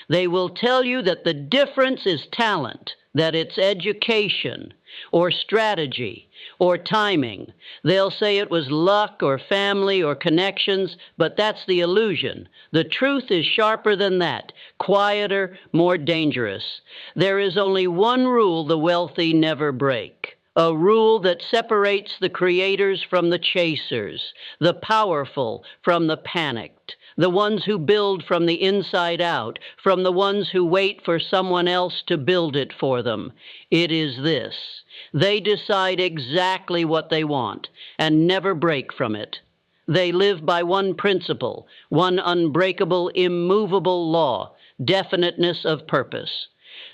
They will tell you that the difference is talent, that it's education, or strategy, or timing. They'll say it was luck or family or connections, but that's the illusion. The truth is sharper than that, quieter, more dangerous. There is only one rule the wealthy never break. A rule that separates the creators from the chasers, the powerful from the panicked, the ones who build from the inside out, from the ones who wait for someone else to build it for them. It is this: they decide exactly what they want and never break from it. They live by one principle, one unbreakable, immovable law: definiteness of purpose.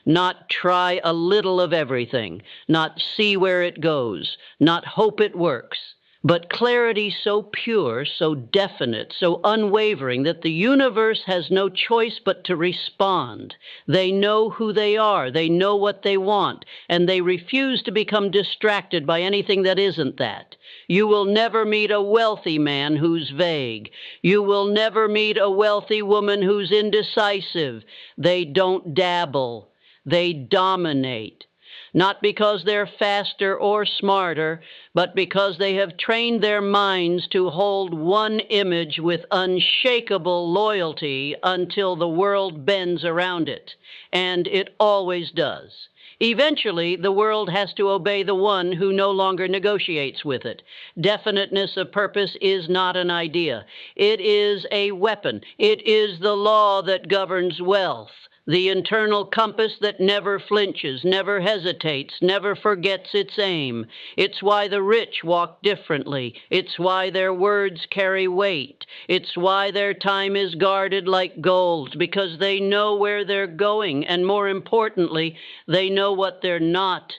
Not try a little of everything, not see where it goes, not hope it works, but clarity so pure, so definite, so unwavering that the universe has no choice but to respond. They know who they are, they know what they want, and they refuse to become distracted by anything that isn't that. You will never meet a wealthy man who's vague. You will never meet a wealthy woman who's indecisive. They don't dabble. They dominate, not because they're faster or smarter, but because they have trained their minds to hold one image with unshakable loyalty until the world bends around it, and it always does. Eventually, the world has to obey the one who no longer negotiates with it. Definiteness of purpose is not an idea. It is a weapon. It is the law that governs wealth. The internal compass that never flinches, never hesitates, never forgets its aim. It's why the rich walk differently. It's why their words carry weight. It's why their time is guarded like gold, because they know where they're going, and more importantly, they know what they're not.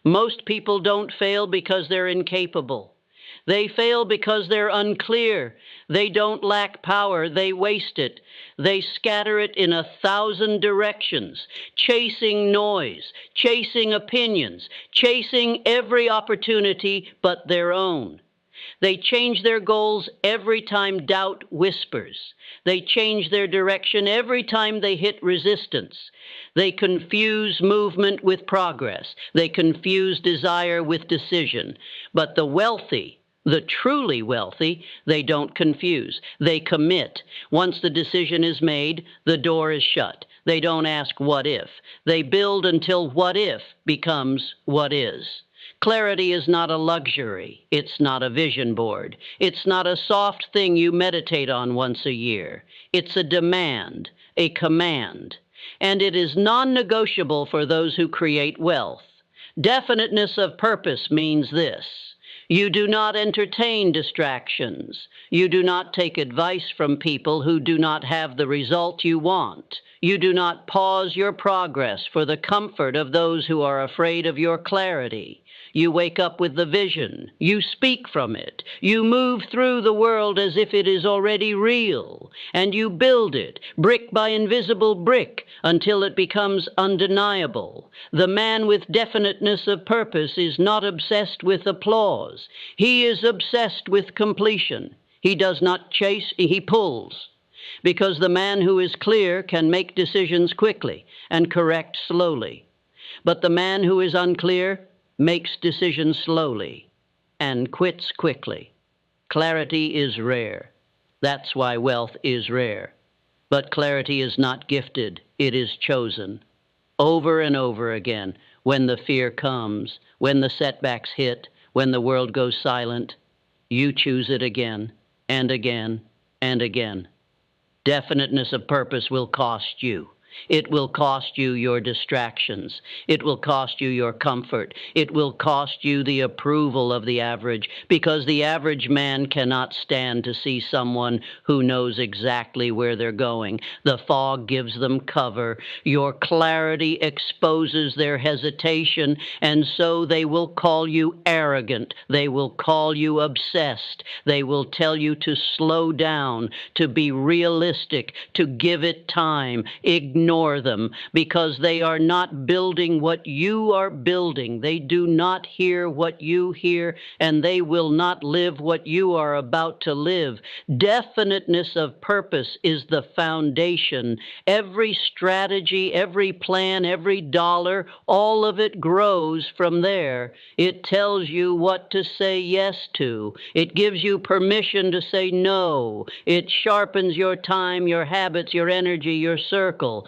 Most people don't fail because they're incapable. They fail because they're unclear. They don't lack power, they waste it. They scatter it in 1,000 directions, chasing noise, chasing opinions, chasing every opportunity but their own. They change their goals every time doubt whispers. They change their direction every time they hit resistance. They confuse movement with progress. They confuse desire with decision. But the wealthy, the truly wealthy, they don't confuse. They commit. Once the decision is made, the door is shut. They don't ask what if. They build until what if becomes what is. Clarity is not a luxury. It's not a vision board. It's not a soft thing you meditate on once a year. It's a demand, a command. And it is non-negotiable for those who create wealth. Definiteness of purpose means this: you do not entertain distractions. You do not take advice from people who do not have the result you want. You do not pause your progress for the comfort of those who are afraid of your clarity. You wake up with the vision. You speak from it. You move through the world as if it is already real, and you build it, brick by invisible brick, until it becomes undeniable. The man with definiteness of purpose is not obsessed with applause. He is obsessed with completion. He does not chase, he pulls. Because the man who is clear can make decisions quickly and correct slowly. But the man who is unclear makes decisions slowly and quits quickly. Clarity is rare. That's why wealth is rare. But clarity is not gifted. It is chosen. Over and over again, when the fear comes, when the setbacks hit, when the world goes silent, you choose it again and again and again. Definiteness of purpose will cost you. It will cost you your distractions. It will cost you your comfort. It will cost you the approval of the average, because the average man cannot stand to see someone who knows exactly where they're going. The fog gives them cover. Your clarity exposes their hesitation, and so they will call you arrogant. They will call you obsessed. They will tell you to slow down, to be realistic, to give it time. Ignore ignore them because they are not building what you are building. They do not hear what you hear, and they will not live what you are about to live. Definiteness of purpose is the foundation. Every strategy, every plan, every dollar, all of it grows from there. It tells you what to say yes to. It gives you permission to say no. It sharpens your time, your habits, your energy, your circle.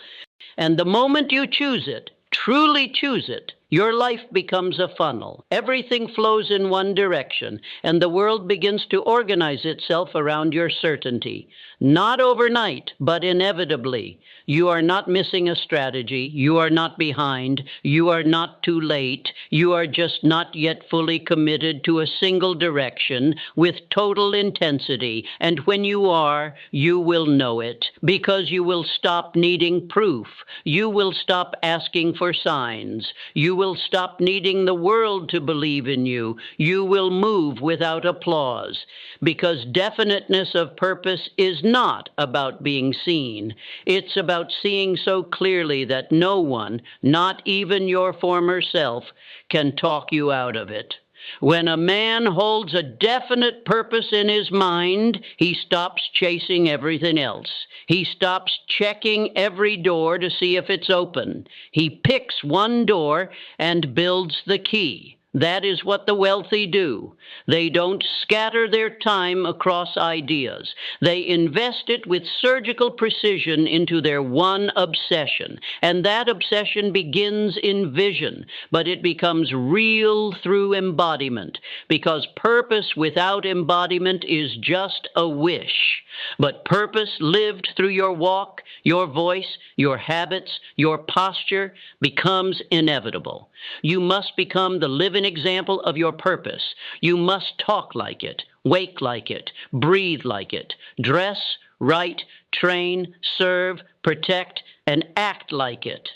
And the moment you choose it, truly choose it, your life becomes a funnel. Everything flows in one direction, and the world begins to organize itself around your certainty. Not overnight, but inevitably. You are not missing a strategy. You are not behind. You are not too late. You are just not yet fully committed to a single direction with total intensity. And when you are, you will know it, because you will stop needing proof. You will stop asking for signs. You will stop needing the world to believe in you. You will move without applause, because definiteness of purpose is not about being seen. It's about seeing so clearly that no one, not even your former self, can talk you out of it. When a man holds a definite purpose in his mind, he stops chasing everything else. He stops checking every door to see if it's open. He picks one door and builds the key. That is what the wealthy do. They don't scatter their time across ideas. They invest it with surgical precision into their one obsession. And that obsession begins in vision, but it becomes real through embodiment, because purpose without embodiment is just a wish. But purpose lived through your walk, your voice, your habits, your posture becomes inevitable. You must become the living example of your purpose. You must talk like it, wake like it, breathe like it, dress, write, train, serve, protect, and act like it.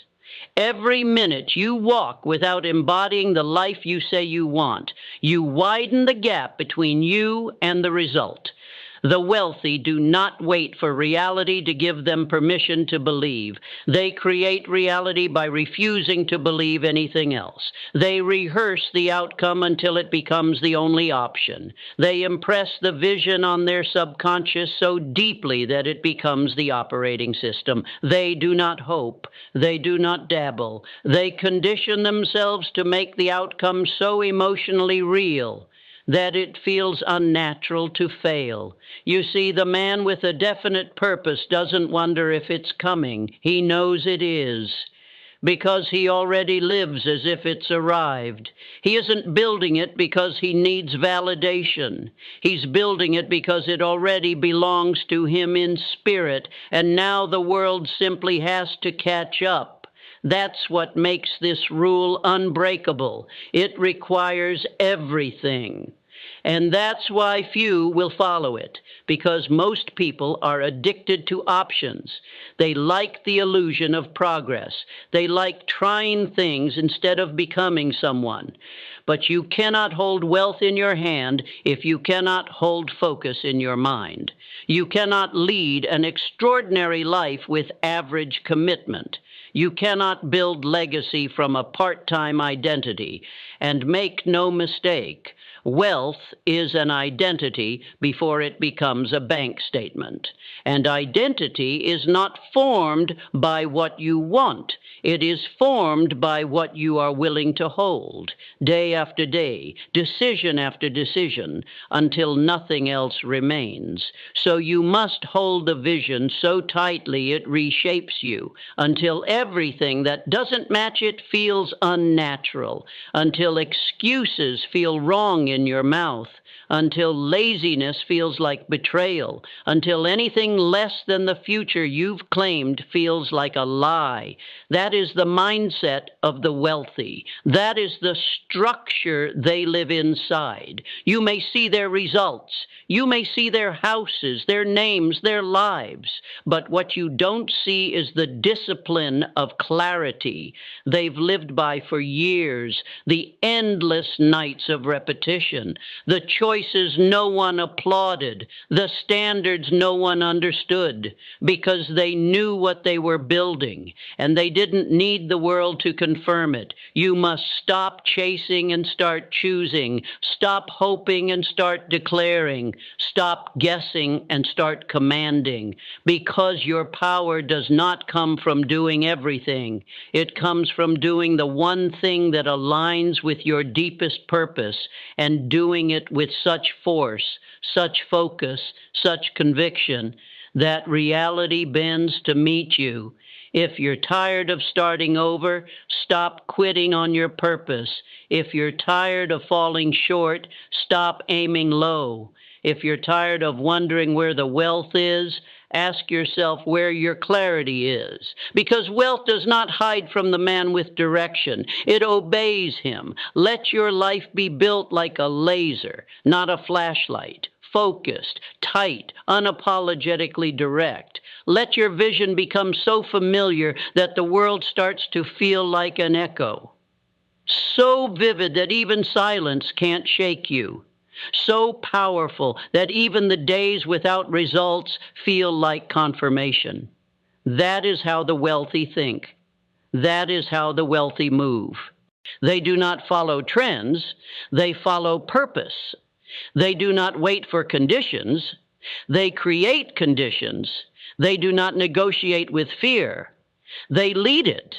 Every minute you walk without embodying the life you say you want, you widen the gap between you and the result. The wealthy do not wait for reality to give them permission to believe. They create reality by refusing to believe anything else. They rehearse the outcome until it becomes the only option. They impress the vision on their subconscious so deeply that it becomes the operating system. They do not hope. They do not dabble. They condition themselves to make the outcome so emotionally real that it feels unnatural to fail. You see, the man with a definite purpose doesn't wonder if it's coming. He knows it is, because he already lives as if it's arrived. He isn't building it because he needs validation. He's building it because it already belongs to him in spirit, and now the world simply has to catch up. That's what makes this rule unbreakable. It requires everything. And that's why few will follow it, because most people are addicted to options. They like the illusion of progress. They like trying things instead of becoming someone. But you cannot hold wealth in your hand if you cannot hold focus in your mind. You cannot lead an extraordinary life with average commitment. You cannot build legacy from a part-time identity. And make no mistake, wealth is an identity before it becomes a bank statement. And identity is not formed by what you want. It is formed by what you are willing to hold, day after day, decision after decision, until nothing else remains. So you must hold the vision so tightly it reshapes you, until everything that doesn't match it feels unnatural, until excuses feel wrong in your mouth, until laziness feels like betrayal, until anything less than the future you've claimed feels like a lie. That is the mindset of the wealthy. That is the structure they live inside. You may see their results. You may see their houses, their names, their lives. But what you don't see is the discipline of clarity they've lived by for years, the endless nights of repetition, recognition, the choices no one applauded, the standards no one understood, because they knew what they were building, and they didn't need the world to confirm it. You must stop chasing and start choosing, stop hoping and start declaring, stop guessing and start commanding, because your power does not come from doing everything. It comes from doing the one thing that aligns with your deepest purpose, and doing it with such force, such focus, such conviction, that reality bends to meet you. If you're tired of starting over, stop quitting on your purpose. If you're tired of falling short, stop aiming low. If you're tired of wondering where the wealth is, ask yourself where your clarity is. Because wealth does not hide from the man with direction. It obeys him. Let your life be built like a laser, not a flashlight. Focused, tight, unapologetically direct. Let your vision become so familiar that the world starts to feel like an echo. So vivid that even silence can't shake you. So powerful that even the days without results feel like confirmation. That is how the wealthy think. That is how the wealthy move. They do not follow trends, they follow purpose. They do not wait for conditions, they create conditions. They do not negotiate with fear, they lead it.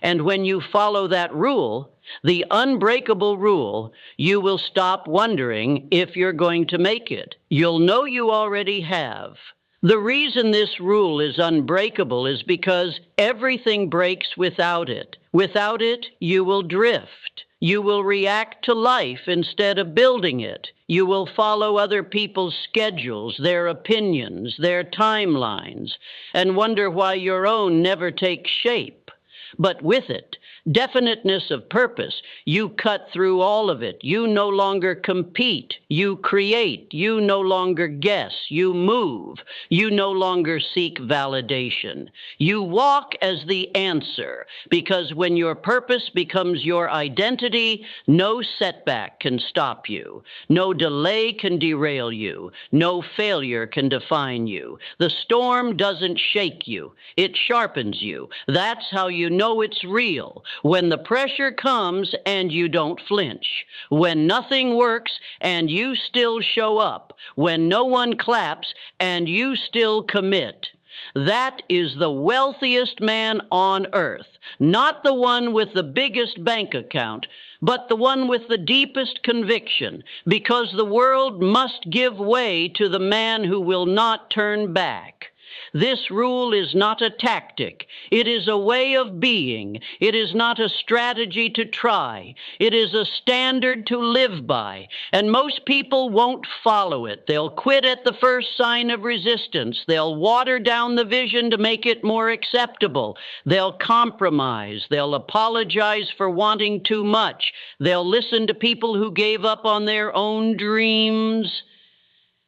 And when you follow that rule, the unbreakable rule, you will stop wondering if you're going to make it. You'll know you already have. The reason this rule is unbreakable is because everything breaks without it. Without it, you will drift. You will react to life instead of building it. You will follow other people's schedules, their opinions, their timelines, and wonder why your own never takes shape. But with it, definiteness of purpose, you cut through all of it. You no longer compete. You create. You no longer guess. You move. You no longer seek validation. You walk as the answer, because when your purpose becomes your identity, no setback can stop you. No delay can derail you. No failure can define you. The storm doesn't shake you. It sharpens you. That's how you know it's real. When the pressure comes and you don't flinch. When nothing works and you still show up. When no one claps and you still commit. That is the wealthiest man on earth. Not the one with the biggest bank account, but the one with the deepest conviction, because the world must give way to the man who will not turn back. This rule is not a tactic. It is a way of being. It is not a strategy to try. It is a standard to live by. And most people won't follow it. They'll quit at the first sign of resistance. They'll water down the vision to make it more acceptable. They'll compromise. They'll apologize for wanting too much. They'll listen to people who gave up on their own dreams.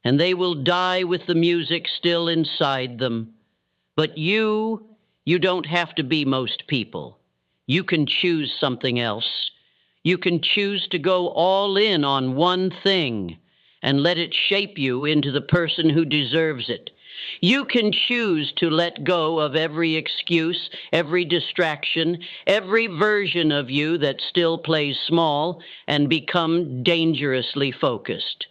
And they will die with the music still inside them. But you don't have to be most people. You can choose something else. You can choose to go all in on one thing and let it shape you into the person who deserves it. You can choose to let go of every excuse, every distraction, every version of you that still plays small, and become dangerously focused.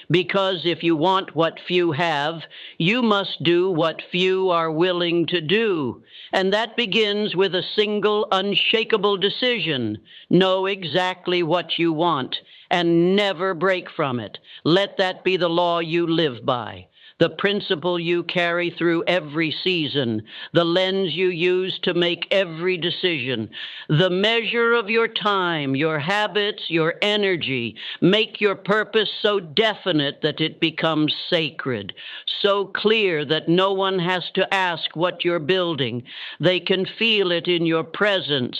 Because if you want what few have, you must do what few are willing to do. And that begins with a single, unshakable decision. Know exactly what you want and never break from it. Let that be the law you live by. The principle you carry through every season, the lens you use to make every decision, the measure of your time, your habits, your energy. Make your purpose so definite that it becomes sacred, so clear that no one has to ask what you're building. They can feel it in your presence,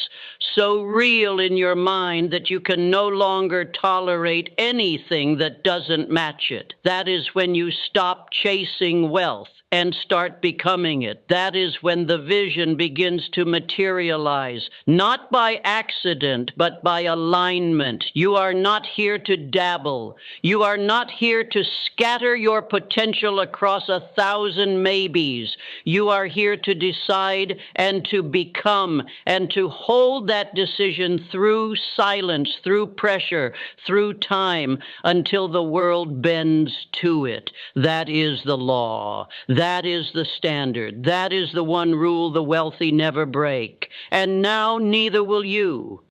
so real in your mind that you can no longer tolerate anything that doesn't match it. That is when you stop chasing chasing wealth and start becoming it. That is when the vision begins to materialize, not by accident, but by alignment. You are not here to dabble. You are not here to scatter your potential across 1,000 maybes. You are here to decide and to become and to hold that decision through silence, through pressure, through time, until the world bends to it. That is the law. That is the standard. That is the one rule the wealthy never break. And now neither will you.